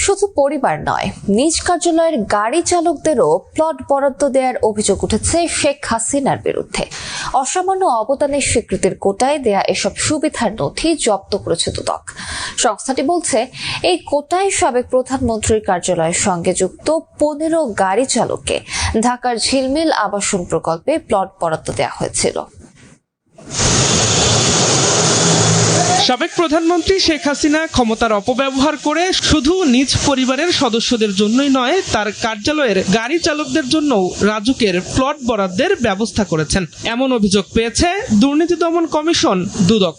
শুধু পরিবার নয়, নিজ কার্যালয়ের গাড়ি চালকদেরও প্লট বরাদ্দ দেওয়ার অভিযোগ উঠেছে শেখ হাসিনার বিরুদ্ধে। অসামান্য অবদানের স্বীকৃতির কোটায় দেয়া এসব সুবিধার নথি জব্দ করেছে দুদক। সংস্থাটি বলছে, এই কোটায় সাবেক প্রধানমন্ত্রীর কার্যালয়ের সঙ্গে যুক্ত 15 গাড়ি চালককে ঢাকার ঝিলমিল আবাসন প্রকল্পে প্লট বরাদ্দ দেওয়া হয়েছিল। সাবেক প্রধানমন্ত্রী শেখ হাসিনা ক্ষমতার অপব্যবহার করে শুধু নিজ পরিবারের সদস্যদের জন্যই নয়, তার কার্যালয়ের গাড়ি চালকদের জন্যও রাজুকের প্লট বরাদ্দের ব্যবস্থা করেছেন, এমন অভিযোগ পেয়েছে দুর্নীতি দমন কমিশন দুদক।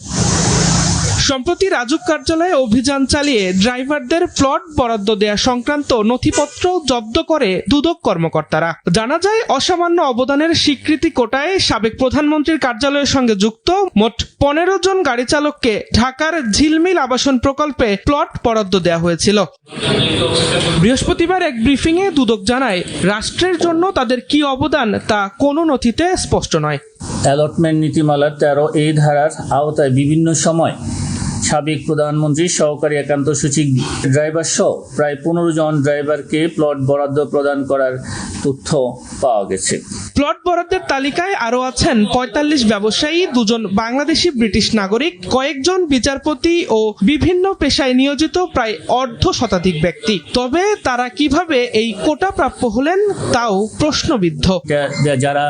সম্প্রতি রাজুক কার্যালয়ে অভিযান চালিয়ে ড্রাইভারদের প্লট বরাদ্দ দেয়া সংক্রান্ত নথিপত্র জব্দ করে দুদক কর্মকর্তারা। জানা যায়, অসামান্য অবদানের স্বীকৃতি কোটায় সাবেক প্রধানমন্ত্রীর কার্যালয়ের সঙ্গে যুক্ত মোট 15 জন গাড়ি চালককে ঢাকার ঝিলমিল আবাসন প্রকল্পে প্লট বরাদ্দ দেওয়া হয়েছিল। বৃহস্পতিবার এক ব্রিফিংয়ে দুদক জানায়, রাষ্ট্রের জন্য তাদের কি অবদান তা কোনো নথিতে স্পষ্ট নয়। অ্যালটমেন্ট নীতিমালার 13A ধারার আওতায় বিভিন্ন সময় সাবেক প্রধানমন্ত্রী সহকারী একান্ত সচিব ড্রাইভার সহ প্রায় 15 জন ড্রাইভারকে প্লট বরাদ্দ প্রদান করার তথ্য পাওয়া গেছে। প্লট বরাদ্দের তালিকায় আরও আছেন 45 ব্যবসায়ী, 2 জন বাংলাদেশি ব্রিটিশ নাগরিক, কয়েকজন বিচারপতি ও বিভিন্ন পেশায় নিয়োজিত প্রায় অর্ধ শতাধিক ব্যক্তি। তবে তারা কিভাবে এই কোটা প্রাপ্য হলেন তাও প্রশ্নবিদ্ধ। যারা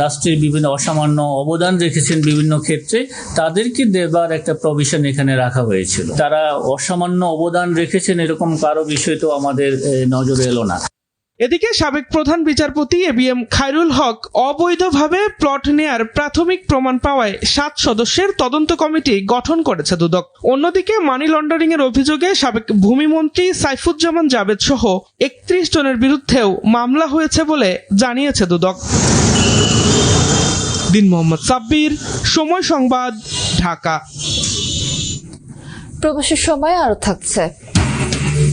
রাষ্ট্রের বিভিন্ন অসামান্য অবদান রেখেছেন বিভিন্ন ক্ষেত্রে, তাদেরকে দেবার একটা প্রভিশন এখানে রাখা হয়েছিল। তারা অসামান্য অবদান রেখেছেন এরকম কারো বিষয় তো আমাদের নজরে এলো না। এদিকে সাবেক প্রধান বিচারপতি ABM খায়রুল হক অবৈধভাবে প্লট নেয়ার প্রাথমিক প্রমাণ পাওয়ায় 7 সদস্যের তদন্ত কমিটি গঠন করেছে দুদক। অন্যদিকে মানি লন্ডারিং এর অভিযোগে সাবেক ভূমিমন্ত্রী সাইফুজ্জামান জাবেদ সহ 31 জনের বিরুদ্ধেও মামলা হয়েছে বলে জানিয়েছে দুদক। দিন মোহাম্মদ সাব্বির, সময় সংবাদ, ঢাকা। প্রবাসের সময় আরো থাকছে।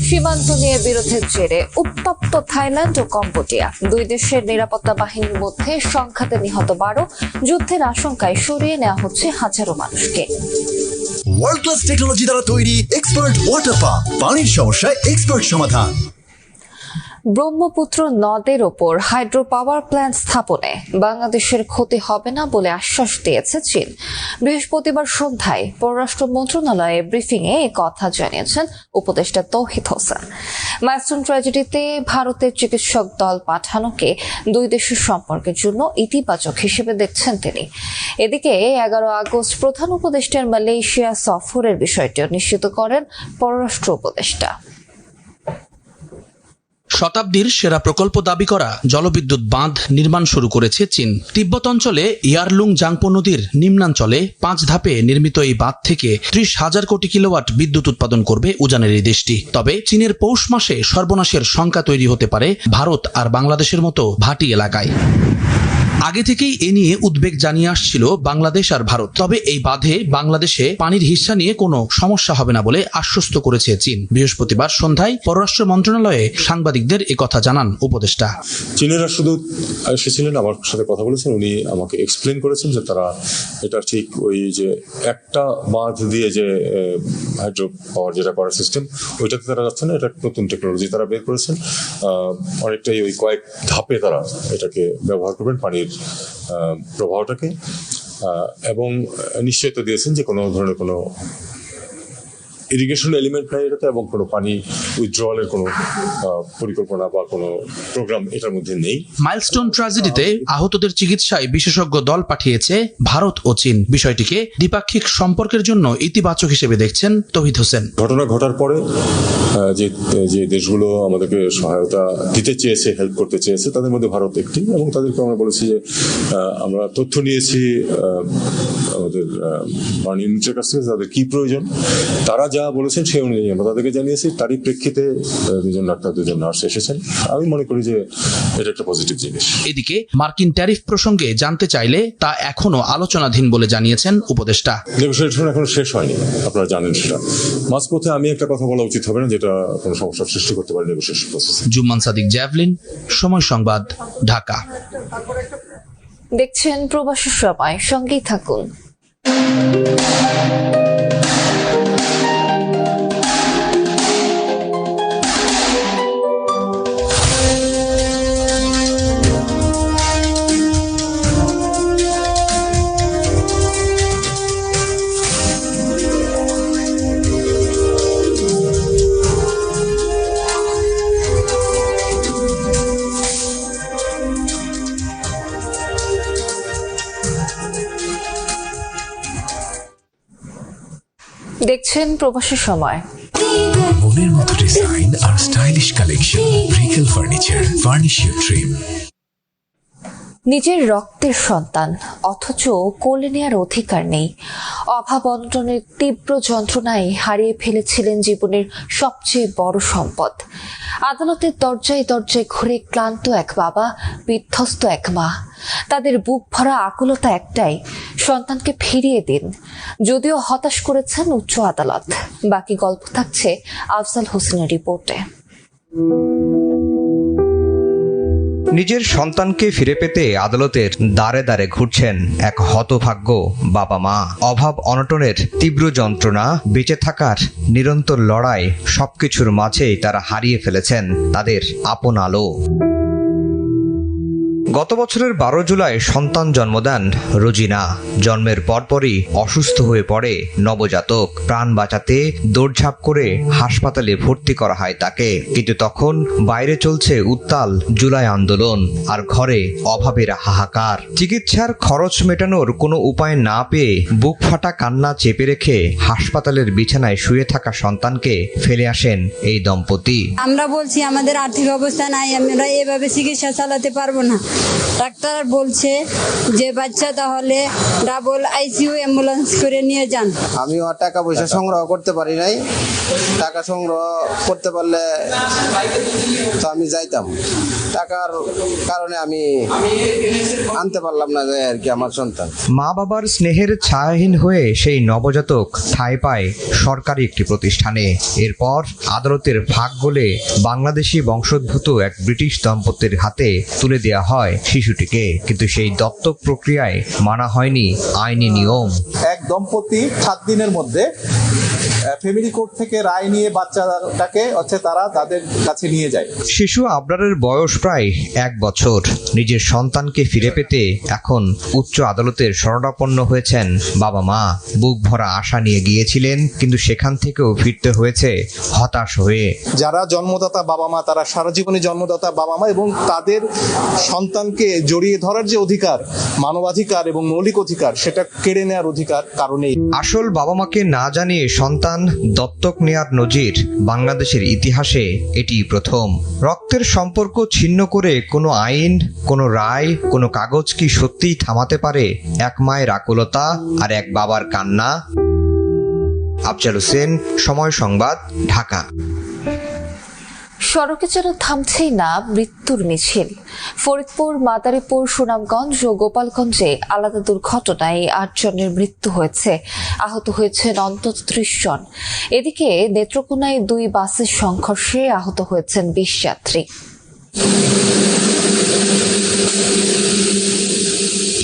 সীমান্ত নিয়ে বিরোধের জেরে উত্তপ্ত থাইল্যান্ড ও কম্বোডিয়া। দুই দেশের নিরাপত্তা বাহিনীর মধ্যে সংঘাতে নিহত 12, যুদ্ধের আশঙ্কায় সরিয়ে নেওয়া হচ্ছে হাজারো মানুষকে। ওয়ার্ল্ড ক্লাস টেকনোলজি দ্বারা তৈরি এক্সপার্ট ওয়াটার পাম্প, পানির সমস্যায় এক্সপার্ট সমাধান। ব্রহ্মপুত্র নদের ওপর হাইড্রো পাওয়ার প্ল্যান্ট স্থাপনে বাংলাদেশের ক্ষতি হবে না বলে আশ্বাস দিয়েছে চীন। বৃহস্পতিবার সন্ধ্যায় পররাষ্ট্র মন্ত্রণালয়ে ব্রিফিংয়ে এ কথা জানিয়েছেন উপদেষ্টা তৌহিদ হোসেন। মাইলস্টোন ট্র্যাজেডিতে ভারতের চিকিৎসক দল পাঠানোকে দুই দেশের সম্পর্কের জন্য ইতিবাচক হিসেবে দেখছেন তিনি। এদিকে 11 আগস্ট প্রধান উপদেষ্টার মালয়েশিয়া সফরের বিষয়টিও নিশ্চিত করেন পররাষ্ট্র উপদেষ্টা। শতাব্দীর সেরা প্রকল্প দাবি করা জলবিদ্যুৎ বাঁধ নির্মাণ শুরু করেছে চীন। তিব্বত অঞ্চলে ইয়ারলুং জাংপো নদীর নিম্নাঞ্চলে 5 ধাপে নির্মিত এই বাঁধ থেকে 30,000 কোটি কিলোওয়াট বিদ্যুৎ উৎপাদন করবে উজানের এই দেশটি। তবে চীনের পৌষ মাসে সর্বনাশের শঙ্কা তৈরি হতে পারে ভারত আর বাংলাদেশের মতো ভাটি এলাকায়। আগে থেকেই এ নিয়ে উদ্বেগ জানিয়ে আসছিল বাংলাদেশ আর ভারত। তবে এই বাঁধে বাংলাদেশে পানির হিস্সা নিয়ে কোনো সমস্যা হবে না বলে আশ্বস্ত করেছে চীন। বৃহস্পতিবার সন্ধ্যায় পররাষ্ট্র মন্ত্রণালয়ে সাংবাদিকদের একথা জানান উপদেষ্টা। চীনের রাষ্ট্রদূত এসেছিলেন, আমার সাথে কথা বলেছেন। উনি আমাকে এক্সপ্লেন করেছেন যে তারা এটা ঠিক ওই যে একটা বাঁধ দিয়ে যে হাইড্রো পাওয়ার যেটা করার সিস্টেম, ওইটাতে তারা যাচ্ছে না। এটা নতুন টেকনোলজি তারা বের করেছেন। অনেকটাই ওই কয়েক ধাপে তারা এটাকে ব্যবহার করবেন পানির প্রবাহটাকে, এবং নিশ্চয়তা দিয়েছেন যে কোনো ধরনের কোনো ইরিগেশন এলিমেন্ট নাই এটাতে, এবং কোনো পানি উইথড্রয়ালের কোনো পরিকল্পনা বা কোনো প্রোগ্রাম এটার মধ্যে নেই। মাইলস্টোন ট্র্যাজেডিতে আহতদের চিকিৎসায় বিশেষজ্ঞ দল পাঠিয়েছে ভারত ও চীন। বিষয়টিকে দ্বিপাক্ষিক সম্পর্কের জন্য ইতিবাচক হিসেবে দেখছেন তৌহিদ হোসেন। ঘটনা ঘটার পরে যে দেশগুলো আমাদেরকে সহায়তা দিতে চেয়েছে, হেল্প করতে চেয়েছে, তাদের মধ্যে ভারত একটি, এবং তাদেরকে আমরা বলেছি যে আমরা তথ্য নিয়েছি আমাদের বার্ন ইউনিটের কাছ থেকে তাদের কি প্রয়োজন। তারা যা বলেছেন সেই অনুযায়ী আমরা তাদেরকে জানিয়েছি। তারই প্রেক্ষিতে 2 জন ডাক্তার 2 জন নার্স এসেছেন। আমি মনে করি যে এটা একটা পজিটিভ জিনিস। এদিকে মার্কিন ট্যারিফ প্রসঙ্গে জানতে চাইলে তা এখনো আলোচনাধীন বলে জানিয়েছেন উপদেষ্টা। নেগোসিয়েশন এখনো শেষ হয়নি, আপনারা জানেন সেটা। মাঝপথে আমি একটা কথা বলা উচিত হবে না যেটা কোনো সমস্যার সৃষ্টি করতে পারে নেগোসিয়েশন প্রসেসে। জুম্মান সাদিক, জ্যাভলিন, সময় সংবাদ, ঢাকা। দেখছেন প্রবাসী সময়, সঙ্গেই থাকুন। দেখছেন প্রবাসী সময়। মনের মতো ডিজাইন আর stylish collection, Regal furniture, furnish your dream. নিজের রক্তের সন্তান অথচ কোলে নেয়ার অধিকার নেই। অভাব অনটনের তীব্র যন্ত্রণায় হারিয়ে ফেলেছিলেন জীবনের সবচেয়ে বড় সম্পদ। আদালতের দরজায় দরজায় ঘুরে ক্লান্ত এক বাবা, বিধ্বস্ত এক মা। তাদের বুক ভরা আকুলতা একটাই, সন্তানকে ফিরিয়ে দিন। যদিও হতাশ করেছেন উচ্চ আদালত। বাকি গল্প থাকছে আফজাল হোসেনের রিপোর্টে। নিজের সন্তানকে ফিরে পেতে আদালতের দ্বারে দ্বারে ঘুরছেন এক হতভাগ্য বাবা মা। অভাব অনটনের তীব্র যন্ত্রণা, বেঁচে থাকার নিরন্তর লড়াই, সবকিছুর মাঝেই তারা হারিয়ে ফেলেছেন তাদের আপন আলো। গত বছরের 12 জুলাই সন্তান জন্ম দেন রোজিনা। জন্মের পরপরই অসুস্থ হয়ে পড়ে নবজাতক। প্রাণ বাঁচাতে দৌড়ঝাঁপ করে হাসপাতালে ভর্তি করা হয় তাকে। কিন্তু তখন বাইরে চলছে উত্তাল জুলাই আন্দোলন, আর ঘরে অভাবের হাহাকার। চিকিৎসার খরচ মেটানোর কোনো উপায় না পেয়ে বুক ফাটা কান্না চেপে রেখে হাসপাতালের বিছানায় শুয়ে থাকা সন্তানকে ফেলে আসেন এই দম্পতি। আমরা বলছি আমাদের আর্থিক অবস্থা নাই, আমরা এভাবে চিকিৎসা চালাতে পারবো না। ডাক্তার বলছে যে বাচ্চা তাহলে ডাবল আইসিইউ অ্যাম্বুলেন্স করে নিয়ে যান। আমিও আর টাকা পয়সা সংগ্রহ করতে পারি নাই। টাকা সংগ্রহ করতে পারলে তো আমি যাইতাম। টাকার কারণে আমি আনতে পারলাম না যে আর কি আমার সন্তান। মা বাবার স্নেহের ছায়াহীন হয়ে সেই নবজাতক ঠাঁই পায় সরকারি একটি প্রতিষ্ঠানে। এরপর আদালতের ফাঁক গলে বাংলাদেশি বংশোদ্ভূত এক ব্রিটিশ দম্পতির হাতে তুলে দেওয়া হয় শিশুটিকে। কিন্তু সেই দত্তক প্রক্রিয়ায় মানা হয়নি আইনি নিয়ম। এক দম্পতি 7 দিনের মধ্যে ফ্যামিলি কোর্ট থেকে রায় নিয়ে বাচ্চাটাকে তারা তাদের কাছে নিয়ে যায়। শিশু আবরারের বয়স প্রায় 1 বছর। নিজের সন্তানকে ফিরে পেতে এখন উচ্চ আদালতের শরণাপন্ন হয়েছেন বাবা মা। বুক ভরা আশা নিয়ে গিয়েছিলেন, কিন্তু সেখান থেকেও ফিরতে হয়েছে হতাশ হয়ে। যারা জন্মদাতা বাবা মা, তারা সারা জীবনে জন্মদাতা বাবা মা, এবং তাদের সন্তানকে জড়িয়ে ধরার যে অধিকার, মানবাধিকার এবং মৌলিক অধিকার, সেটা কেড়ে নেওয়ার অধিকার কারণেই। আসল বাবা মাকে না জানিয়ে সন্তান দত্তক নেয়ার নজির বাংলাদেশের ইতিহাসে এটি প্রথম। রক্তের সম্পর্ক ছিন্ন করে কোনো আইন, কোনো রায়, কোনো কাগজ কি সত্যিই থামাতে পারে এক মায়ের আকুলতা আর এক বাবার কান্না? আফজাল হোসেন, সময় সংবাদ, ঢাকা। সড়কে যেন থামছেই না মৃত্যুর মিছিল। ফরিদপুর, মাদারীপুর, সুনামগঞ্জ ও গোপালগঞ্জে আলাদা দুর্ঘটনায় 8 জনের মৃত্যু হয়েছে। আহত হয়েছেন অন্তত 30 জন। এদিকে নেত্রকোনায় 2 বাসের সংঘর্ষে আহত হয়েছেন 20 যাত্রী।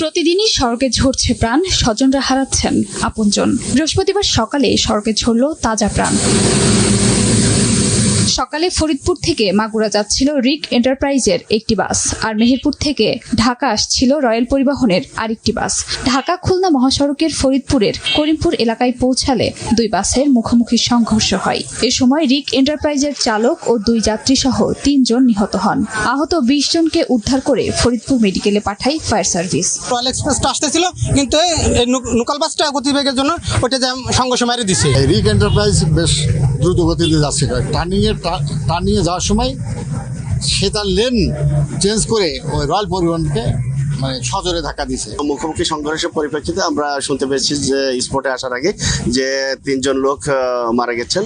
প্রতিদিনই সড়কে ঝরছে প্রাণ, স্বজনরা হারাচ্ছেন আপনজন। বৃহস্পতিবার সকালে সড়কে ঝরল তাজা প্রাণ। সকালে ফরিদপুর থেকে মাগুরা যাচ্ছিল রিক এন্টারপ্রাইজের একটি বাস, আর মেহেরপুর থেকে ঢাকা আসছিল রয়্যাল পরিবহনের আরেকটি বাস। ঢাকা খুলনা মহাসড়কের ফরিদপুরের করিমপুর এলাকায় পৌঁছালে 2 বাসের মুখোমুখি সংঘর্ষ হয়। এ সময় রিক এন্টারপ্রাইজের চালক ও 2 যাত্রী সহ 3 জন নিহত হন। আহত 20 জনকে উদ্ধার করে ফরিদপুর মেডিকেলে পাঠায় ফায়ার সার্ভিস। রয়্যাল এক্সপ্রেসটা আসতেছিল, কিন্তু লোকাল বাসটা গতিবেগের জন্য ওটা সংঘর্ষ মেরে দিছে। রিক এন্টারপ্রাইজ বেশ দ্রুত গতিতে যাচ্ছে। টার্নিংয়ে যাওয়ার সময় সে তার লেন চেঞ্জ করে ওই রয়্যাল পরিবহনকে সজোরে ধাক্কা দিছে। মুখোমুখি সংঘর্ষের পরিপ্রেক্ষিতে আমরা শুনতে পেয়েছি যে স্পটে আসার আগে যে 3 জন লোক মারা গেছেন।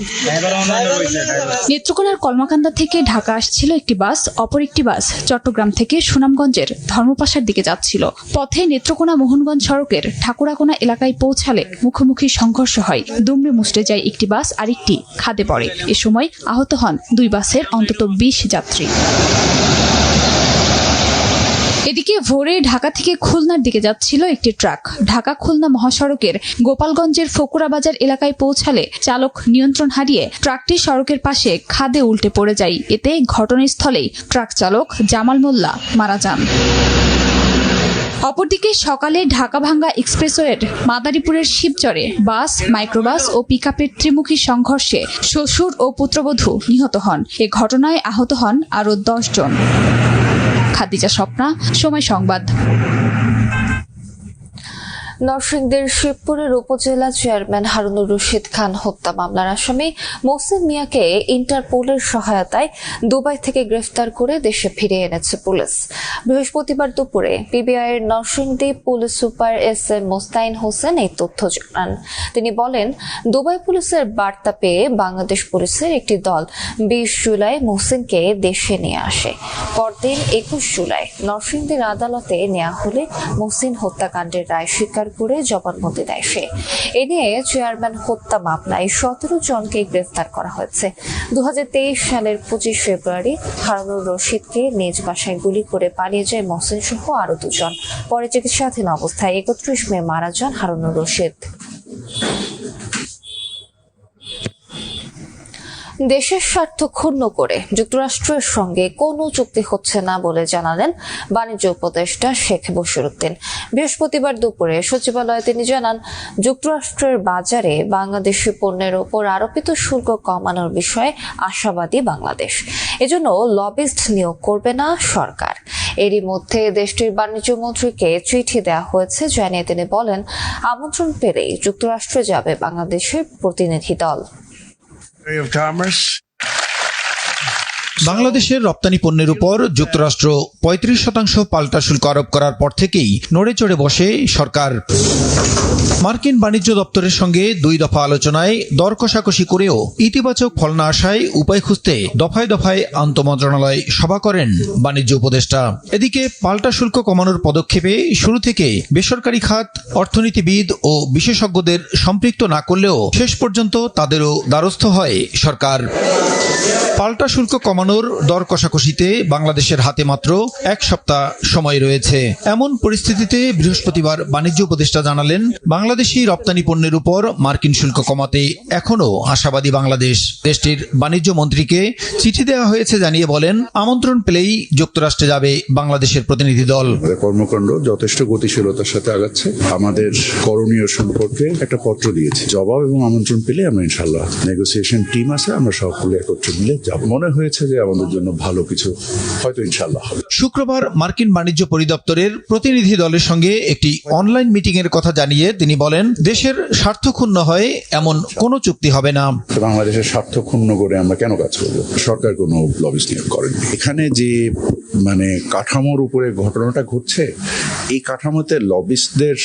নেত্রকোনার কলমাকান্দা থেকে ঢাকা আসছিল একটি বাস, অপর একটি বাস চট্টগ্রাম থেকে সুনামগঞ্জের ধর্মপাশার দিকে যাচ্ছিল। পথে নেত্রকোনা মোহনগঞ্জ সড়কের ঠাকুরাকোনা এলাকায় পৌঁছালে মুখোমুখি সংঘর্ষ হয়। দুমড়ে মুচড়ে যায় একটি বাস, আরেকটি খাদে পড়ে। এ সময় আহত হন 2 বাসের অন্তত 20 যাত্রী। এদিকে ভোরে ঢাকা থেকে খুলনার দিকে যাচ্ছিল একটি ট্রাক। ঢাকা খুলনা মহাসড়কের গোপালগঞ্জের ফকুরা বাজার এলাকায় পৌঁছালে চালক নিয়ন্ত্রণ হারিয়ে ট্রাকটি সড়কের পাশে খাদে উল্টে পড়ে যায়। এতে ঘটনাস্থলেই ট্রাক চালক জামাল মোল্লা মারা যান। অপরদিকে সকালে ঢাকা ভাঙ্গা এক্সপ্রেসওয়ের মাদারীপুরের শিবচরে বাস, মাইক্রোবাস ও পিকআপের ত্রিমুখী সংঘর্ষে শ্বশুর ও পুত্রবধূ নিহত হন। এ ঘটনায় আহত হন আরও 10 জন। খাদিজা স্বপ্না, সময় সংবাদ। নরসিংদীর শিবপুরের উপজেলা চেয়ারম্যান হারুনুর রশিদ খান হত্যা মামলার আসামি মোহসিন মিয়াকে ইন্টারপোলের সহায়তায় দুবাই থেকে গ্রেফতার করে দেশে ফিরিয়ে এনেছে পুলিশ। বৃহস্পতিবার দুপুরে পিবিআইয়ের Narsingdi police super S M. Mostain Hossain এই তথ্য জানান। তিনি বলেন, দুবাই পুলিশের বার্তা পেয়ে বাংলাদেশ পুলিশের একটি দল 20 জুলাই মোহসিনকে দেশে নিয়ে আসে। পরদিন 21 জুলাই নরসিংদীর আদালতে নেওয়া হলে মোহসিন হত্যাকাণ্ডের রায় স্বীকার করে জবানবন্দি দেয় সে। এ নিয়ে চেয়ারম্যান হত্যা মামলায় 17 জনকে গ্রেফতার করা হয়েছে। 2023 সালের 25 ফেব্রুয়ারি হারুনুর রশিদকে নিজ বাসায় গুলি করে পালিয়ে যায় মোহসিন সহ আরো 2 জন। পরে চিকিৎসাধীন অবস্থায় 31 মে মারা যান হারুনুর রশিদ। দেশের স্বার্থ ক্ষুণ্ণ করে যুক্তরাষ্ট্রের সঙ্গে কোনো চুক্তি হচ্ছে না বলে জানালেন বাণিজ্য উপদেষ্টা শেখ বশিরউদ্দিন। বৃহস্পতিবার দুপুরে সচিবালয়ে তিনি জানান, যুক্তরাষ্ট্রের বাজারে বাংলাদেশি পণ্যের উপর আরোপিত শুল্ক কমানোর বিষয়ে আশাবাদী বাংলাদেশ। এজন্য লবিস্ট নিয়োগ করবে না সরকার। এরই মধ্যে দেশটির বাণিজ্য মন্ত্রীকে চিঠি দেওয়া হয়েছে, জানিয়ে তিনি বলেন, আমন্ত্রণ পেলেই যুক্তরাষ্ট্রে যাবে বাংলাদেশের প্রতিনিধি দল। বাংলাদেশের রপ্তানি পণ্যের উপর যুক্তরাষ্ট্র 35% পাল্টা শুল্ক আরোপ করার পর থেকেই নড়ে চড়ে বসে সরকার। মার্কিন বাণিজ্য দপ্তরের সঙ্গে 2 দফা আলোচনায় দর কষাকষি করেও ইতিবাচক ফল না আসায় উপায় খুঁজতে দফায় দফায় আন্তঃমন্ত্রণালয় সভা করেন বাণিজ্য উপদেষ্টা। এদিকে পাল্টা শুল্ক কমানোর পদক্ষেপে শুরু থেকে বেসরকারি খাত, অর্থনীতিবিদ ও বিশেষজ্ঞদের সম্পৃক্ত না করলেও শেষ পর্যন্ত তাদেরও দ্বারস্থ হয় সরকার। পাল্টা শুল্ক কমানোর দর কষাকষিতে বাংলাদেশের হাতে মাত্র 1 সপ্তাহ সময় রয়েছে। এমন পরিস্থিতিতে বৃহস্পতিবার বাণিজ্য উপদেষ্টা জানালেন, বাংলাদেশি রপ্তানি পণ্যের উপর মার্কিন শুল্ক কমাতে এখনও আশাবাদী বাংলাদেশ। দেশটির বাণিজ্য মন্ত্রীকে চিঠি দেওয়া হয়েছে জানিয়ে বলেন, আমন্ত্রণ পেলেই যুক্তরাষ্ট্রে যাবে বাংলাদেশের প্রতিনিধি দল। কর্মকাণ্ড যথেষ্ট গতিশীলতার সাথে আগাচ্ছে। আমাদের করণীয় সম্পর্কে একটা পত্র দিয়েছি। জবাব এবং আমন্ত্রণ পেলে আমরা ইনশাল্লাহ, নেগোসিয়েশন টিম আছে, আমরা সকলে একত্রে মিলে যাব। মনে হয়েছে যে আমাদের জন্য ভালো কিছু হয়তো ইনশাল্লাহ হবে। শুক্রবার মার্কিন বাণিজ্য পরিদপ্তরের প্রতিনিধি দলের সঙ্গে একটি অনলাইন মিটিং এর কথা জানিয়ে তিনি বলেন, দেশের স্বার্থ ক্ষুণ্ণ হয় এমন কোনো চুক্তি হবে না। বাংলাদেশের স্বার্থ ক্ষুণ্ণ করে আমরা কেন কাজ করব? সরকার কোনো লবিস্ট নিয়োগ করেনি। এখানে যে কাঠামোর উপরে ঘটনাটা ঘটছে, এই কাঠামোতে লবিস্টদের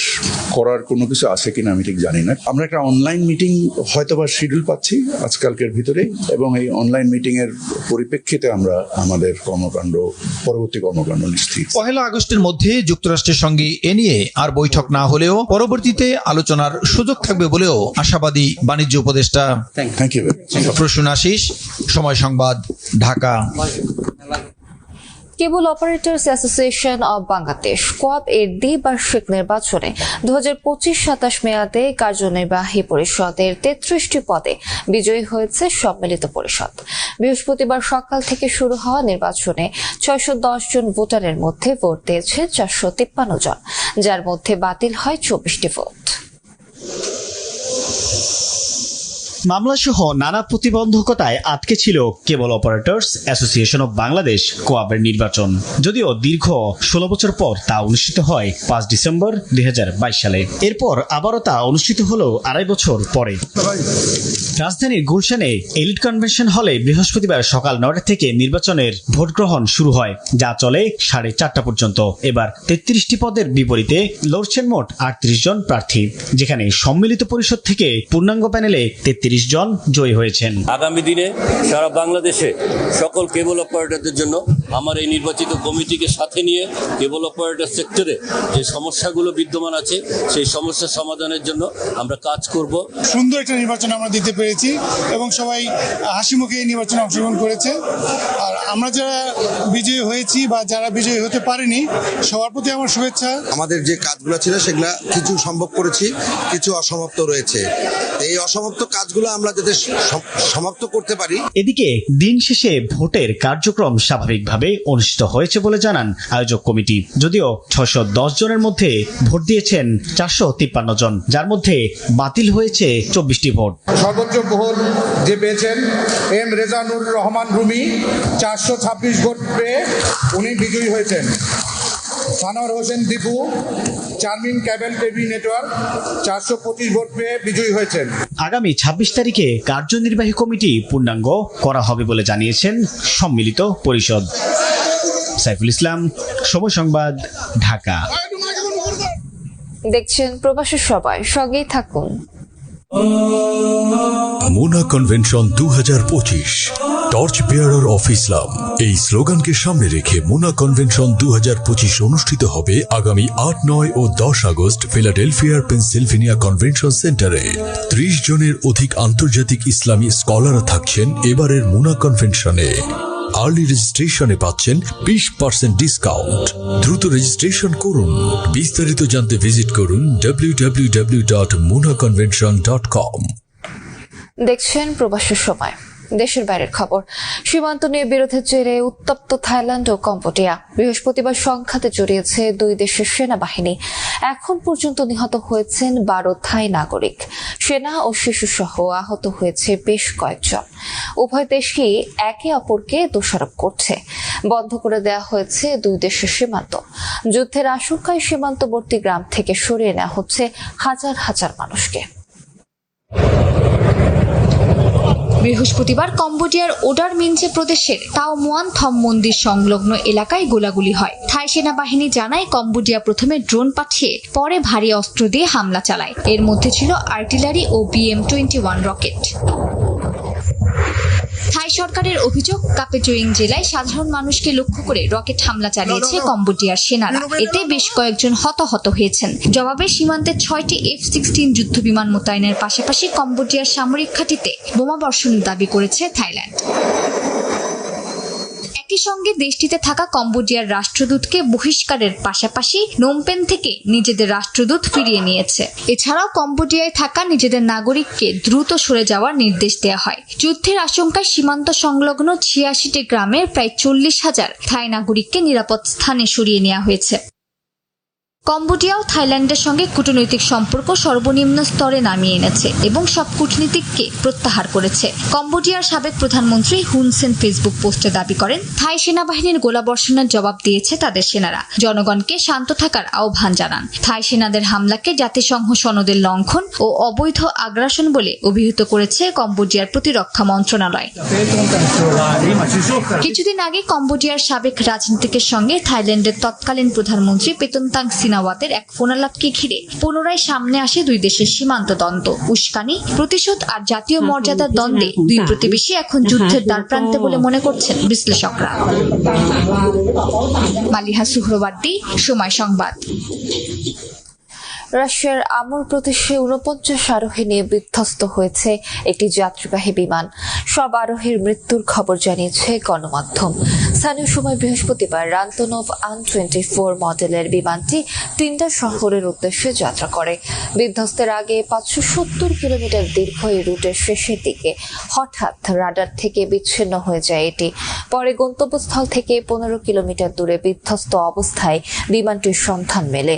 করার কোনো কিছু আছে কিনা আমি ঠিক জানি না। আমরা একটা অনলাইন মিটিং হয়তোবা শিডিউল পাচ্ছি আজকালকের ভিতরে, এবং এই অনলাইন মিটিং এর পরিপ্রেক্ষিতে আমরা আমাদের পরবর্তী কর্মকাণ্ড নিশ্চিত। 1 আগস্টের মধ্যে যুক্তরাষ্ট্রের সঙ্গে এ নিয়ে আর বৈঠক না হলেও পরবর্তীতে আলোচনার সুযোগ থাকবে বলেও আশাবাদী বাণিজ্য উপদেষ্টা। Thank you. প্রসূন আশিস, সময় সংবাদ, ঢাকা। কেবল অপারেটরস অ্যাসোসিয়েশন অব বাংলাদেশ কোয়াব এর দ্বিবার্ষিক নির্বাচনে 2025-27 মেয়াদে কার্যনির্বাহী পরিষদের 33টি পদে বিজয়ী হয়েছে সম্মিলিত পরিষদ। বৃহস্পতিবার সকাল থেকে শুরু হওয়া নির্বাচনে 610 জন ভোটারের মধ্যে ভোট দিয়েছে 453 জন, যার মধ্যে বাতিল হয় 24টি ভোট। মামলাসহ নানা প্রতিবন্ধকতায় আটকে ছিল কেবল অপারেটরস অ্যাসোসিয়েশন অব বাংলাদেশ কোয়াবের নির্বাচন। যদিও দীর্ঘ 16 বছর পর তা অনুষ্ঠিত হয় 5 ডিসেম্বর 2022 সালে। এরপর আবারও তা অনুষ্ঠিত হলো 2.5 বছর পরে। রাজধানীর গুলশানে এলিট কনভেনশন হলে বৃহস্পতিবার সকাল 9টা থেকে নির্বাচনের ভোট গ্রহণ শুরু হয়, যা চলে 4:30 পর্যন্ত। এবার 33টি পদের বিপরীতে লড়ছেন মোট 38 জন প্রার্থী, যেখানে সম্মিলিত পরিষদ থেকে পূর্ণাঙ্গ প্যানেলে 33 জন জয়ী হয়েছেন। আগামী দিনে সারা বাংলাদেশে সকল কেবল অপারেটরদের জন্য আমার এই নির্বাচিত কমিটিকে সাথে নিয়ে কেবল অপারেটর সেক্টরে যে সমস্যাগুলো বিদ্যমান আছে সেই সমস্যা সমাধানের জন্য আমরা কাজ করব। সুন্দর একটা নির্বাচন আমরা দিতে পেরেছি এবং সবাই হাসি মুখে এই নির্বাচনে অংশগ্রহণ করেছে। আর আমরা যারা বিজয়ী হয়েছি বা যারা বিজয়ী হতে পারেনি, সবার প্রতি আমার শুভেচ্ছা। আমাদের যে কাজগুলো ছিল সেগুলো কিছু সম্ভব করেছি, কিছু অসমাপ্ত রয়েছে। এই অসমাপ্ত কাজগুলো আমরা যাতে সমাপ্ত করতে পারি। এদিকে দিন শেষে ভোটের কার্যক্রম স্বাভাবিকভাবে অনুষ্ঠিত হয়েছে বলে জানান আয়োজক কমিটি। যদিও 610 জনের মধ্যে ভোট দিয়েছেন 453 জন, যার মধ্যে বাতিল হয়েছে 24টি ভোট। সর্বোচ্চ ভোট যে পেয়েছেন এম রেজানুর রহমান রুমি, 426 ভোট পেয়ে উনি বিজয়ী হয়েছেন। Sanowar Hossain Dipu charming cable TV network 425 vote পেয়ে বিজয়ী হয়েছেন। আগামী 26 তারিখে কার্যনির্বাহী কমিটি পূর্ণাঙ্গ করা হবে বলে জানিয়েছেন সম্মিলিত পরিষদ। সাইফুল ইসলাম, সময় সংবাদ, ঢাকা। দেখছেন প্রবাসী সবাই, সঙ্গেই থাকুন। MUNA convention 2025 torch bearer of Islam, এই স্লোগানকে সামনে রেখে মোনা কনভেনশন 2025 অনুষ্ঠিত হবে আগামী 8, 9 ও 10 আগস্ট ফিলাডেলফিয়ার পেনসিলভেনিয়া কনভেনশন সেন্টারে। 30 জনের অধিক আন্তর্জাতিক ইসলামী স্কলাররা থাকছেন এবারের মোনা কনভেনশনে। আর্লি রেজিস্ট্রেশনে পাচ্ছেন 20% ডিসকাউন্ট। দ্রুত রেজিস্ট্রেশন করুন। বিস্তারিত জানতে ভিজিট করুন www.monaconvention.com। দেখছেন প্রবাসী সময়। দেশের বাইরের খবর। সীমান্ত নিয়ে বিরোধের জেরে উত্তপ্ত থাইল্যান্ড ও কম্বোডিয়া। বৃহস্পতিবার সংঘাতে জড়িয়েছে দুই দেশের সেনাবাহিনী। এখন পর্যন্ত নিহত হয়েছেন 12 থাই নাগরিক। সেনা ও শিশু সহ আহত হয়েছে বেশ কয়েকজন। উভয় দেশই একে অপরকে দোষারোপ করছে। বন্ধ করে দেওয়া হয়েছে দুই দেশের সীমান্ত। যুদ্ধের আশঙ্কায় সীমান্তবর্তী গ্রাম থেকে সরিয়ে নেওয়া হচ্ছে হাজার হাজার মানুষকে। বৃহস্পতিবার কম্বোডিয়ার ওডার মিনচে প্রদেশের তাওমুয়ান থম মন্দির সংলগ্ন এলাকায় গোলাগুলি হয়। থাই সেনাবাহিনী জানায় কম্বোডিয়া প্রথমে ড্রোন পাঠিয়ে পরে ভারী অস্ত্র দিয়ে হামলা চালায়। এর মধ্যে ছিল আর্টিলারি ও BM-21 রকেট। থাই সরকারের অভিযোগ, কাপেচোয়িং জেলায় সাধারণ মানুষকে লক্ষ্য করে রকেট হামলা চালিয়েছে কম্বোডিয়ার সেনারা। এতে বেশ কয়েকজন হতাহত হয়েছেন। জবাবে সীমান্তে 6টি F-16 যুদ্ধবিমান মোতায়েনের পাশাপাশি কম্বোডিয়ার সামরিক ঘাঁটিতে বোমাবর্ষণের দাবি করেছে থাইল্যান্ড। একই সঙ্গে দেশটিতে থাকা কম্বোডিয়ার রাষ্ট্রদূতকে বহিষ্কারের পাশাপাশি নোমপেন থেকে নিজেদের রাষ্ট্রদূত ফিরিয়ে নিয়েছে। এছাড়াও কম্বোডিয়ায় থাকা নিজেদের নাগরিককে দ্রুত সরে যাওয়ার নির্দেশ দেওয়া হয়। যুদ্ধের আশঙ্কায় সীমান্ত সংলগ্ন 86টি গ্রামের প্রায় 40,000 থাই নাগরিককে নিরাপদ স্থানে সরিয়ে নেওয়া হয়েছে। কম্বোডিয়াও থাইল্যান্ডের সঙ্গে কূটনৈতিক সম্পর্ক সর্বনিম্ন স্তরে নামিয়ে এনেছে এবং সব কূটনীতিককে প্রত্যাহার করেছে। কম্বোডিয়ার সাবেক প্রধানমন্ত্রী হুন সেন ফেসবুক পোস্টে দাবি করেন, থাই সেনাবাহিনীর গোলাবর্ষণের জবাব দিয়েছে তাদের সেনারা। জনগণকে শান্ত থাকার আহ্বান জানান। থাই সেনাদের হামলাকে জাতিসংঘ সনদের লঙ্ঘন ও অবৈধ আগ্রাসন বলে অভিহিত করেছে কম্বোডিয়ার প্রতিরক্ষা মন্ত্রণালয়। কিছুদিন আগে কম্বোডিয়ার সাবেক রাজনীতিকের সঙ্গে থাইল্যান্ডের তৎকালীন প্রধানমন্ত্রী পেতনতাং সিনাওয়াতের এক ফোনালাপকে ঘিরে পুনরায় সামনে আসে দুই দেশের সীমান্ত দ্বন্দ্ব। উস্কানি, প্রতিশোধ আর জাতীয় মর্যাদার দ্বন্দ্বে দুই প্রতিবেশী এখন যুদ্ধের দ্বারপ্রান্তে বলে মনে করছেন বিশ্লেষকরা। মালিহা সুহরওয়ার্দী, সময় সংবাদ। রাশিয়ার আমুর প্রদেশে 49 আরোহী নিয়ে বিধ্বস্ত হয়েছে একটি যাত্রীবাহী বিমান। সব আরোহীর মৃত্যুর খবর জানিয়েছে গণমাধ্যম। স্থানীয় সময় বৃহস্পতিবার আন্তনভ An-24 মডেলের বিমানটি তিনটা শহরের উদ্দেশ্যে যাত্রা করে। বিধ্বস্তের আগে 570 কিলোমিটার দীর্ঘ এই রুটের শেষের দিকে হঠাৎ রাডার থেকে বিচ্ছিন্ন হয়ে যায় এটি। পরে গন্তব্যস্থল থেকে 15 কিলোমিটার দূরে বিধ্বস্ত অবস্থায় বিমানটির সন্ধান মেলে।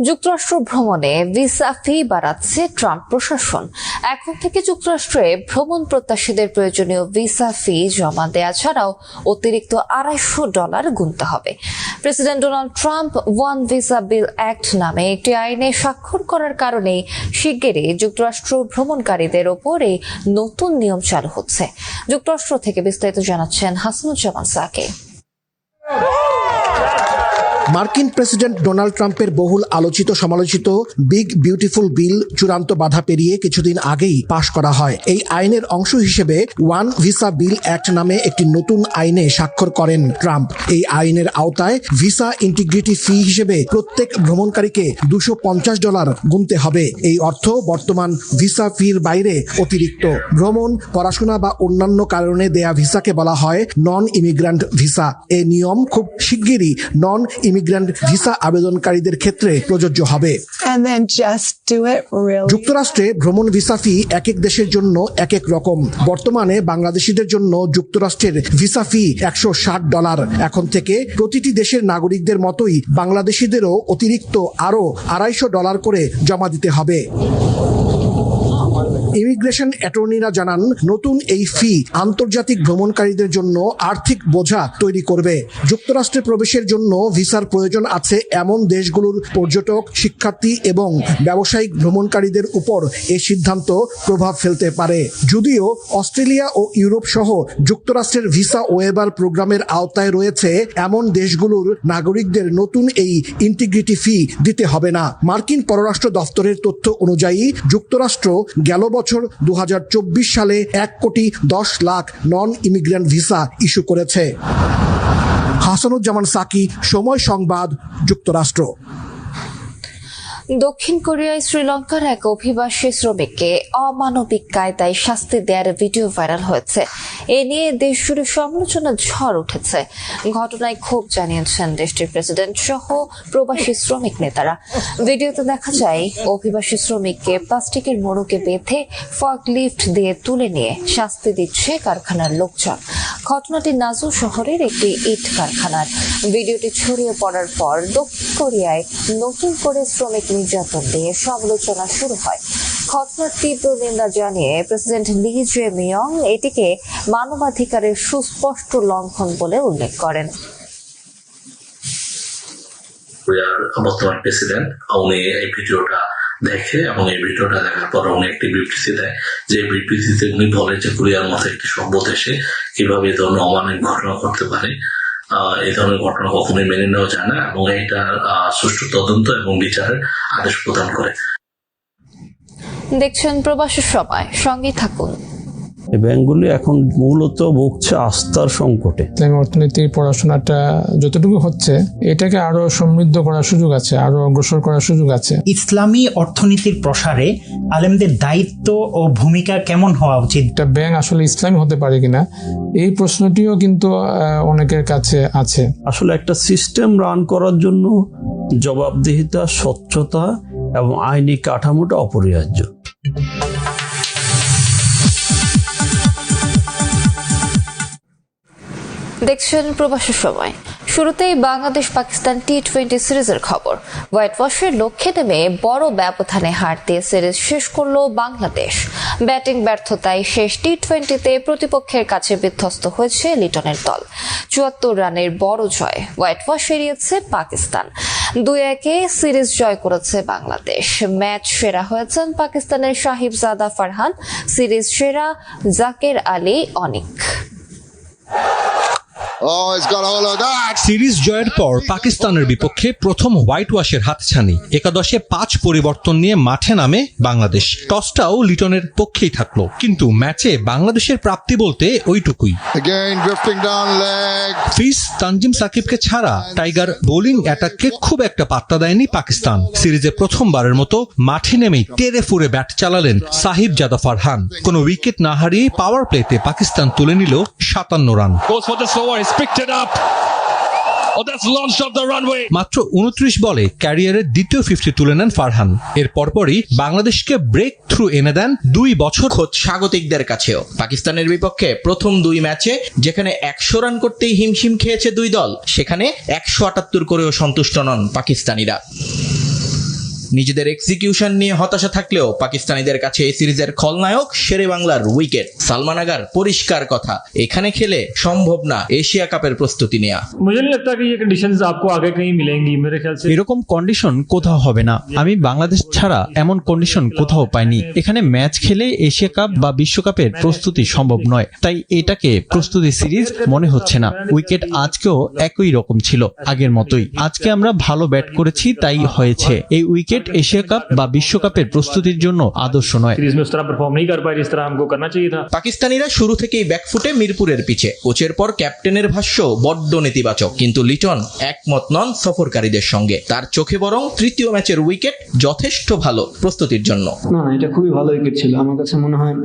যুক্তরাষ্ট্র ভ্রমণে ভিসা ফি বাড়াচ্ছে ট্রাম্প প্রশাসন। এখন থেকে যুক্তরাষ্ট্রে ভ্রমণ প্রত্যাশীদের প্রয়োজনীয় ভিসা ফি জমা দেওয়া ছাড়াও অতিরিক্ত $250 গুনতে হবে। President Donald Trump one visa বিল অ্যাক্ট নামে একটি আইনে স্বাক্ষর করার কারণে শিগগিরই যুক্তরাষ্ট্র ভ্রমণকারীদের ওপর এই নতুন নিয়ম চালু হচ্ছে। যুক্তরাষ্ট্র থেকে বিস্তারিত জানাচ্ছেন হাসানুজ্জামান সাকে। মার্কিন প্রেসিডেন্ট ডোনাল্ড ট্রাম্পের বহুল আলোচিত সমালোচিত বিগ বিউটিফুল বিল চূড়ান্ত বাধা পেরিয়ে কিছুদিন আগেই পাশ করা হয়। এই আইনের অংশ হিসেবে ওয়ান ভিসা বিল অ্যাক্ট নামে একটি নতুন আইনে স্বাক্ষর করেন ট্রাম্প। এই আইনের আওতায় ভিসা ইন্টিগ্রিটি ফি হিসেবে প্রত্যেক ভ্রমণকারীকে $250 গুনতে হবে। এই অর্থ বর্তমান ভিসা ফির বাইরে অতিরিক্ত। ভ্রমণ, পড়াশোনা বা অন্যান্য কারণে দেয়া ভিসাকে বলা হয় নন ইমিগ্রান্ট ভিসা। এই নিয়ম খুব শিগগিরই নন ইমিগ্রান্ট ভিসা আবেদনকারীদের ক্ষেত্রে প্রযোজ্য হবে। যুক্তরাষ্ট্রে ভ্রমণ ভিসা ফি এক এক দেশের জন্য এক এক রকম। বর্তমানে বাংলাদেশিদের জন্য যুক্তরাষ্ট্রের ভিসা ফি $160। এখন থেকে প্রতিটি দেশের নাগরিকদের মতোই বাংলাদেশিদেরও অতিরিক্ত আরো $250 করে জমা দিতে হবে। ইমিগ্রেশন অ্যাটর্নিরা জানান, নতুন এই ফি আন্তর্জাতিক ভ্রমণকারীদের জন্য আর্থিক বোঝা তৈরি করবে। যুক্তরাষ্ট্রে প্রবেশের জন্য ভিসার প্রয়োজন আছে এমন দেশগুলোর পর্যটক, শিক্ষার্থী এবং ব্যবসায়িক ভ্রমণকারীদের উপর এই সিদ্ধান্ত প্রভাব ফেলতে পারে। যদিও অস্ট্রেলিয়া ও ইউরোপ সহ যুক্তরাষ্ট্রের ভিসা ওয়েবার প্রোগ্রামের আওতায় রয়েছে এমন দেশগুলোর নাগরিকদের নতুন এই ইন্টিগ্রিটি ফি দিতে হবে না। মার্কিন পররাষ্ট্র দফতরের তথ্য অনুযায়ী যুক্তরাষ্ট্র গেল বছর 2024 সালে 1,10 lakh non immigrant visa issue করেছে। হাসানুজ্জামান সাকি, সময় সংবাদ, যুক্তরাষ্ট্র। দক্ষিণ কোরিয়ায় শ্রীলঙ্কার এক অভিবাসী শ্রমিককে অমানবিক কায়দায় শাস্তি দেওয়ার ভিডিও ভাইরাল হয়েছে। এ নিয়ে দেশ জুড়ে সমালোচনার ঝড় উঠেছে। ঘটনায় ক্ষোভ জানিয়েছেন দেশটির প্রেসিডেন্ট সহ প্রবাসী শ্রমিক নেতারা। ভিডিওতে দেখা যায় অভিবাসী শ্রমিককে প্লাস্টিকের মোড়কে বেঁধে ফর্কলিফট দিয়ে তুলে নিয়ে শাস্তি দিচ্ছে কারখানার লোকজন। ঘটনাটি নাজু শহরের একটি ইট কারখানার। ভিডিওটি ছড়িয়ে পড়ার পর দক্ষিণ কোরিয়ায় নতুন করে শ্রমিক নির্যাতন নিয়ে সমালোচনা শুরু হয়। ঘটনার তীব্র নিন্দা জানিয়ে প্রেসিডেন্ট লি জে মিয়ং এটিকে মানবাধিকারের সুস্পষ্ট লঙ্ঘন বলে উল্লেখ করেন। বর্তমান প্রেসিডেন্ট উনি এই ভিডিওটা দেখে এবং এই ভিডিওটা দেখার পর উনি একটি বিবৃতি দেয়, যে বিবৃতিতে উনি বলেন যে কোরিয়ার মতো একটি সভ্য দেশে কিভাবে এই ধরনের অমানবিক ঘটনা করতে পারে। এই ধরনের ঘটনা কখনোই মেনে নেওয়া যায় না এবং এটা সুষ্ঠু তদন্ত এবং বিচারের আদেশ প্রদান করে। দেখছেন প্রবাসী সময়, সঙ্গে থাকুন। ব্যাংকগুলি এখন মূলত ভুগছে আস্থার সংকটে। ইসলামী অর্থনীতির পড়াশোনাটা যতটুকু হচ্ছে এটাকে আরো সমৃদ্ধ করার সুযোগ আছে, আরো অগ্রসর করার সুযোগ আছে। ইসলামী অর্থনীতির প্রসারে আলেমদের দায়িত্ব ও ভূমিকা কেমন হওয়া উচিত? একটা ব্যাংক আসলে ইসলামী হতে পারে কিনা এই প্রশ্নটিও কিন্তু অনেকের কাছে আছে। আসলে একটা সিস্টেম রান করার জন্য জবাবদিহিতা, স্বচ্ছতা এবং আইনি কাঠামোটা অপরিহার্য। দেখছেন প্রবাসী সময়। শুরুতেই বাংলাদেশ পাকিস্তান টি-20 সিরিজের খবর। হোয়াইট ওয়াশের লক্ষ্যে নেমে বড় ব্যবধানে হার দিয়ে সিরিজ শেষ করল বাংলাদেশ। ব্যাটিং ব্যর্থতায় শেষ টি-20তে প্রতিপক্ষের কাছে বিধ্বস্ত হয়েছে লিটনের দল। 74 রানের বড় জয় হোয়াইট ওয়াশ এড়িয়েছে পাকিস্তান। 2-1 সিরিজ জয় করেছে বাংলাদেশ। ম্যাচ সেরা হয়েছেন পাকিস্তানের সাহিবজাদা ফারহান, সিরিজ সেরা জাকের আলী অনিক। সিরিজ জয়ের পর পাকিস্তানের বিপক্ষে প্রথম হোয়াইট ওয়াশের হাতছানি। একাদশে 5 পরিবর্তন নিয়ে মাঠে নামে বাংলাদেশ। টসটাও লিটনের পক্ষেই থাকলো, কিন্তু ম্যাচে বাংলাদেশের প্রাপ্তি বলতে ওইটুকুই। ফিস তানজিম সাকিবকে ছাড়া টাইগার বোলিং অ্যাটাককে খুব একটা পাত্তা দেয়নি পাকিস্তান। সিরিজে প্রথমবারের মতো মাঠে নেমেই টেরে ফুরে ব্যাট চালালেন সাহিবজাদা ফারহান। কোনো উইকেট না হারিয়ে পাওয়ার প্লেতে পাকিস্তান তুলে নিল 57 রান। মাত্র 29 বলে ক্যারিয়ারের দ্বিতীয় 50 তুলে নেন ফারহান। এর পরপরই বাংলাদেশকে ব্রেক থ্রু এনে দেন 2 বছর খোঁজ স্বাগতিকদের কাছেও। পাকিস্তানের বিপক্ষে প্রথম 2 ম্যাচে যেখানে 100 রান করতেই হিমশিম খেয়েছে 2 দল, সেখানে 178 করেও সন্তুষ্ট নন পাকিস্তানিরা। নিজেদের এক্সিকিউশন নিয়ে হতাশা থাকলেও পাকিস্তানিদের কাছে এই সিরিজের খলনায়ক শেরে বাংলার উইকেট। সালমান আগার পরিষ্কার কথা, এখানে খেলে সম্ভব না এশিয়া কাপের প্রস্তুতি নেওয়া। এরকম কন্ডিশন কোথাও হবে না। আমি বাংলাদেশ ছাড়া এমন কন্ডিশন কোথাও পাইনি। এখানে ম্যাচ খেলে এশিয়া কাপ বা বিশ্বকাপের প্রস্তুতি সম্ভব নয়, তাই এটাকে প্রস্তুতি সিরিজ মনে হচ্ছে না। উইকেট আজকেও একই রকম ছিল, আগের মতোই। আজকে আমরা ভালো ব্যাট করেছি, তাই হয়েছে। এই উইকেট এশিয়া কাপ বা বিশ্বকাপের প্রস্তুতির জন্য আদর্শ নয়। পাকিস্তানিরা শুরু থেকেই ব্যাকফুটে মিরপুরের পিছে। কোচের পর ক্যাপ্টেনের ভাষ্য বড্ড নেতিবাচক, কিন্তু লিটন একমত নন সফরকারীদের সঙ্গে। তার চোখে বরং তৃতীয় ম্যাচের উইকেট যথেষ্ট ভালো প্রস্তুতির জন্য। না, এটা খুবই ভালো উইকেট ছিল। আমার কাছে মনে হয়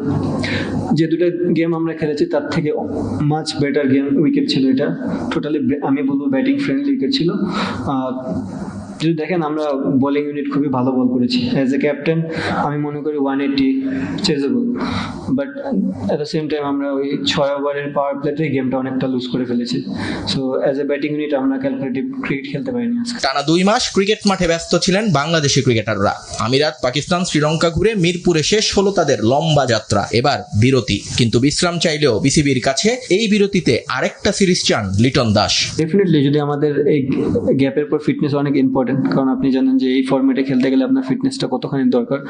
যে 2টা গেম আমরা খেলেছি তার থেকে মাচ বেটার গেম উইকেট ছিল এটা। টোটালি আমি বলবো ব্যাটিং ফ্রেন্ডলি উইকেট ছিল। যদি দেখেন আমরা বোলিং ইউনিট খুবই ভালো বল করেছি। অ্যাজ এ ক্যাপ্টেন আমি মনে করি 180 chasable, but at the same time আমরা ওই 6 ওভারের পাওয়ার প্লেতে গেমটা অনেকটা লুজ করে ফেলেছি। So as a batting unit আমরা ক্যালকুলেটিভ ক্রিকেট খেলতে পারিনি আজকে। টানা 2 মাস ক্রিকেট মাঠে ব্যস্ত ছিলেন বাংলাদেশি ক্রিকেটাররা। আমিরাত, পাকিস্তান, শ্রীলঙ্কা ঘুরে মিরপুরে শেষ হলো তাদের লম্বা যাত্রা। এবার বিরতি, কিন্তু বিশ্রাম চাইলেও বিসিবির কাছে এই বিরতিতে আরেকটা সিরিজ চান লিটন দাস। ডেফিনেটলি যদি আমাদের এই গ্যাপের পর ফিটনেস অনেক ইম্পর্টেন্ট, কারণ আপনি জানেন যে এই ফরম্যাটে খেলতে গেলে আপনার ফিটনেসটা কতখানি দরকার।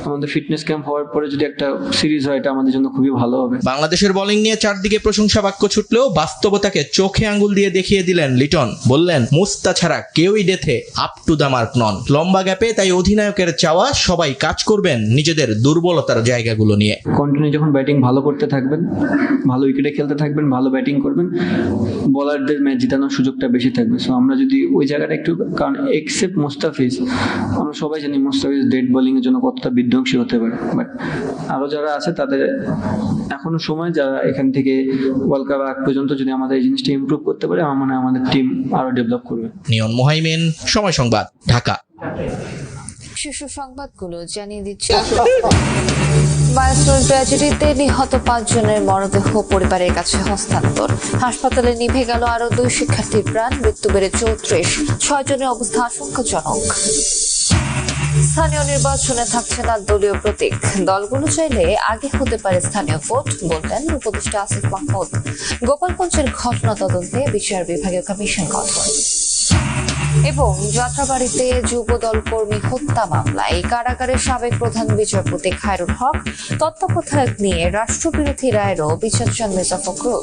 আমাদের ফিটনেস ক্যাম্প হওয়ার পরে যদি একটা সিরিজ হয় এটা আমাদের জন্য খুবই ভালো হবে। বাংলাদেশের বোলিং নিয়ে চারদিকে প্রশংসা বাক্য ছুটলেও বাস্তবতাকে চোখে আঙ্গুল দিয়ে দেখিয়ে দিলেন লিটন। বললেন মুস্তা ছাড়া কেউই ডেথে আপ টু দ্য মার্ক নন। লম্বা গ্যাপে তাই অধিনায়কের চাওয়া সবাই কাজ করবেন নিজেদের দুর্বলতার জায়গাগুলো নিয়ে। কন্টিনিউ যখন ব্যাটিং ভালো করতে থাকবেন, ভালো উইকেটে খেলতে থাকবেন, ভালো ব্যাটিং করবেন, বোলারদের ম্যাচ জেতানোর সুযোগটা বেশি থাকবে। সো আমরা যদি ওই জায়গাটা একটু, কারণ এক্সেপ্ট মুস্তাফিজ, আমরা সবাই জানি মুস্তাফিজ ডেড বোলিং এর জন্য কতটা বিধ্বংসী হতে পারে, বাট আরো যারা আছে তাদের এখনো সময়, যারা এখান থেকে ওয়ার্ল্ড কাপ আগ পর্যন্ত যদি আমাদের এই জিনিসটা ইমপ্রুভ করতে পারে, আমার মনে হয় আমাদের টিম আরো ডেভেলপ করবে। নিয়ন মোহাইমিন, সময় সংবাদ, ঢাকা। শীর্ষ সংবাদগুলো জানিয়ে দিচ্ছে। মাইলস্টোন ট্র্যাজেডিতে নিহত 5 জনের মরদেহ পরিবারের কাছে হস্তান্তর। হাসপাতালে নিভে গেল আরো 2 শিক্ষার্থীর প্রাণ, মৃত্যু বেড়ে 34, 6 জনের অবস্থা আশঙ্কাজনক। স্থানীয় নির্বাচনে থাকছে না দলীয় প্রতীক, দলগুলো চাইলে আগে হতে পারে স্থানীয় ভোট, বললেন উপদেষ্টা আসিফ মাহমুদ। গোপালগঞ্জের ঘটনা তদন্তে বিচার বিভাগীয় কমিশন গঠন। এবং যাত্রাবাড়িতে যুবদল কর্মী হত্যা মামলায় কারাগারের সাবেক প্রধান বিচারপতি খায়রুল হক তত্ত্বাবধায়ক নিয়ে রাষ্ট্রবিরোধী রায়েরও বিচার চান মির্জা ফখরুল।